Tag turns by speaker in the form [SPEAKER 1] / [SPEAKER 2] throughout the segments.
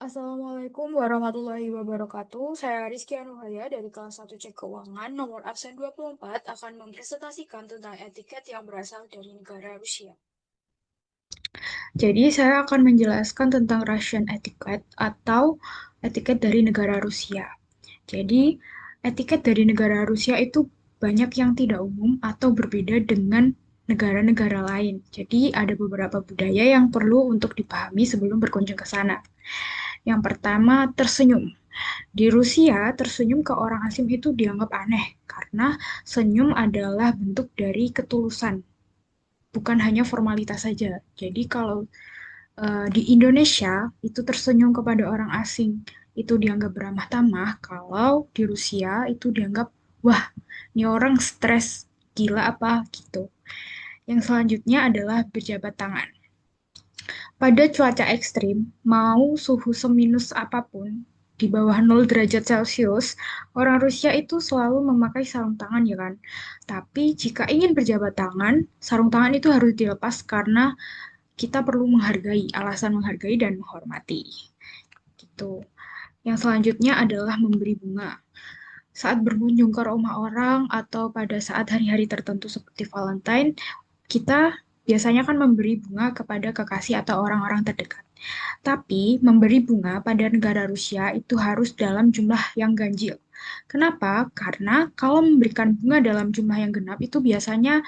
[SPEAKER 1] Assalamualaikum warahmatullahi wabarakatuh. Saya Rizky Anuhaya dari kelas 1C Keuangan, nomor absen 24, akan mempresentasikan tentang etiket yang berasal dari negara Rusia. Jadi, saya akan menjelaskan tentang Russian etiquette atau etiket dari negara Rusia. Jadi, etiket dari negara Rusia itu banyak yang tidak umum atau berbeda dengan negara-negara lain. Jadi, ada beberapa budaya yang perlu untuk dipahami sebelum berkunjung ke sana. Yang pertama, tersenyum. Di Rusia, tersenyum ke orang asing itu dianggap aneh karena senyum adalah bentuk dari ketulusan, bukan hanya formalitas saja. Jadi kalau di Indonesia itu tersenyum kepada orang asing itu dianggap beramah tamah, kalau di Rusia itu dianggap wah, ini orang stres, gila apa gitu. Yang selanjutnya adalah berjabat tangan. Pada cuaca ekstrim, mau suhu seminus apapun, di bawah 0 derajat Celcius, orang Rusia itu selalu memakai sarung tangan ya kan. Tapi jika ingin berjabat tangan, sarung tangan itu harus dilepas karena kita perlu menghargai, alasan menghargai dan menghormati. Gitu. Yang selanjutnya adalah memberi bunga. Saat berkunjung ke rumah orang atau pada saat hari-hari tertentu seperti Valentine, kita biasanya kan memberi bunga kepada kekasih atau orang-orang terdekat. Tapi memberi bunga pada negara Rusia itu harus dalam jumlah yang ganjil. Kenapa? Karena kalau memberikan bunga dalam jumlah yang genap itu biasanya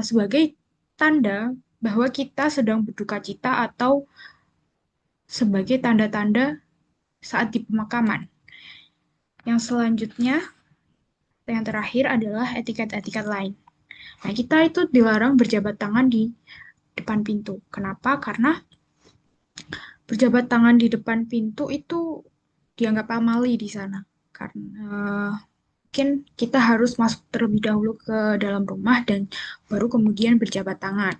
[SPEAKER 1] sebagai tanda bahwa kita sedang berduka cita atau sebagai tanda-tanda saat di pemakaman. Yang selanjutnya, yang terakhir adalah etiket-etiket lain. Nah, kita itu dilarang berjabat tangan di depan pintu. Kenapa? Karena berjabat tangan di depan pintu itu dianggap amali di sana. Karena mungkin kita harus masuk terlebih dahulu ke dalam rumah dan baru kemudian berjabat tangan.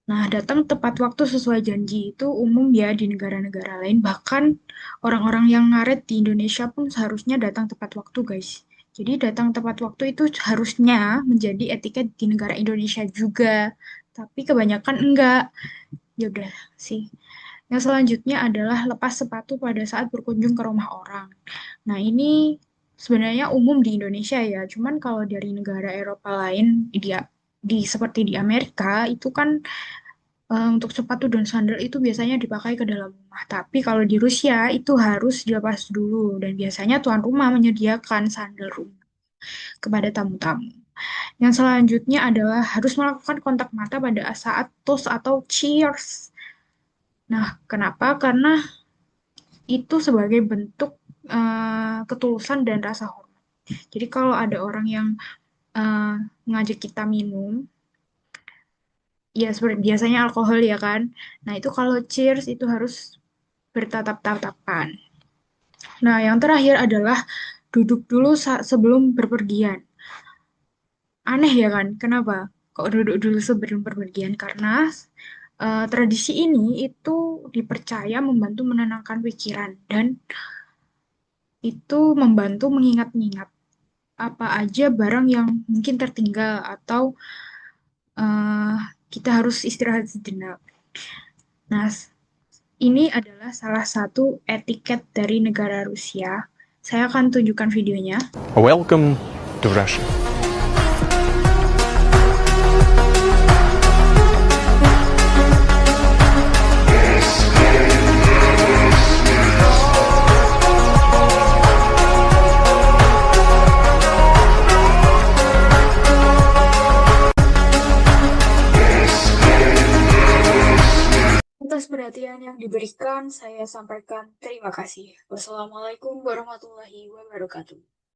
[SPEAKER 1] Nah, datang tepat waktu sesuai janji itu umum ya di negara-negara lain. Bahkan orang-orang yang ngaret di Indonesia pun seharusnya datang tepat waktu, guys. Jadi datang tepat waktu itu harusnya menjadi etiket di negara Indonesia juga. Tapi kebanyakan enggak. Ya udah sih. Yang selanjutnya adalah lepas sepatu pada saat berkunjung ke rumah orang. Nah, ini sebenarnya umum di Indonesia ya. Cuman kalau dari negara Eropa lain, di seperti di Amerika itu kan untuk sepatu dan sandal itu biasanya dipakai ke dalam rumah. Tapi kalau di Rusia itu harus dilepas dulu dan biasanya tuan rumah menyediakan sandal rumah kepada tamu-tamu. Yang selanjutnya adalah harus melakukan kontak mata pada saat toast atau cheers. Nah, kenapa? Karena itu sebagai bentuk ketulusan dan rasa hormat. Jadi kalau ada orang yang eh, mengajak kita minum, ya seperti biasanya alkohol ya kan. Nah, itu kalau cheers itu harus bertatap-tatapan. Nah, yang terakhir adalah duduk dulu sebelum berpergian. Aneh ya kan? Kenapa? Kok duduk dulu sebelum berpergian? Karena tradisi ini itu dipercaya membantu menenangkan pikiran dan itu membantu mengingat-ingat apa aja barang yang mungkin tertinggal atau eh, kita harus istirahat sejenak. Nah, ini adalah salah satu etiket dari negara Rusia. Saya akan tunjukkan videonya.
[SPEAKER 2] Welcome to Russia.
[SPEAKER 1] Atas perhatian yang diberikan, saya sampaikan terima kasih. Wassalamualaikum warahmatullahi wabarakatuh.